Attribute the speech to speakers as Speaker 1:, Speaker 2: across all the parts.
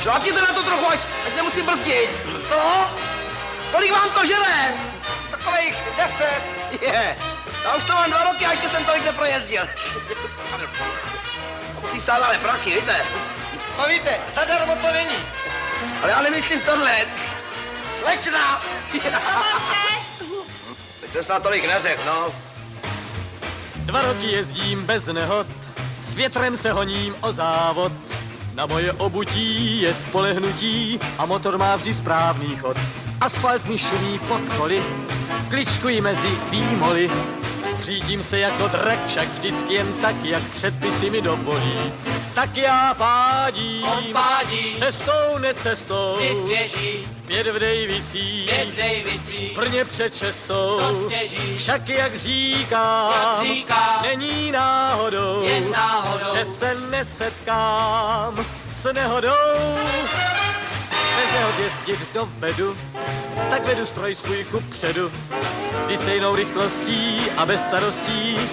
Speaker 1: Šlápněte na to trochu, ať nemusím brzdit.
Speaker 2: Co?
Speaker 1: Kolik vám to žere?
Speaker 2: Takových 10.
Speaker 1: Je, já už to mám 2 roky a ještě jsem tolik neprojezdil. To musí stát ale prachy, víte?
Speaker 2: No víte, zadarmo to není.
Speaker 1: Ale já nemyslím tohle. Slečna! Teď jsem snad tolik neřekl, no.
Speaker 3: 2 roky jezdím bez nehod, s větrem se honím o závod. Na moje obutí je spolehnutí a motor má vždy správný chod. Asfalt mi šumí pod koly, kličkuji mezi výmoly. Řídím se jako drak, však vždycky jen tak, jak předpisy mi dovolí. Tak já pádím, cestou necestou, pět v Dejvicích, Brně před 6. Však jak říkám, není náhodou, že se nesetkám s nehodou. Bez nehod jezdit dovedu, tak vedu stroj svůj kupředu, vždy stejnou rychlostí a bez starostí.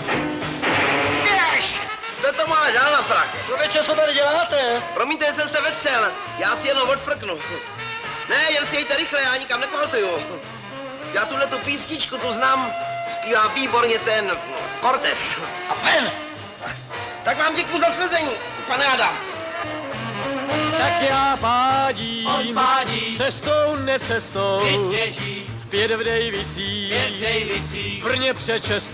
Speaker 1: Jež! Jste to ale dál na frak.
Speaker 2: Člověče, co tady děláte?
Speaker 1: Promiňte, jsem se vetřel. Já si jenom odfrknu. Ne, jen si jejte rychle, já nikam nekvaltuju. Já tuhle tu písničku tu znám, zpívá výborně ten Cortez.
Speaker 2: A ven!
Speaker 1: Tak vám děkuju za svezení, pane Adam.
Speaker 3: Tak já pádím, cestou necestou, pět v Dejvicích, Brně před 6.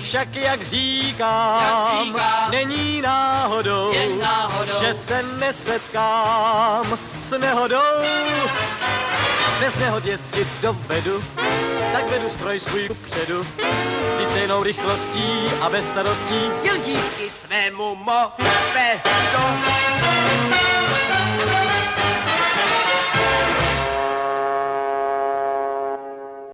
Speaker 3: Však jak říkám, není náhodou, že se nesetkám s nehodou. Bez nehod jezdit dovedu, tak vedu stroj svůj kupředu, vždy stejnou rychlostí a bez starostí.
Speaker 1: Jen díky svému mopedu.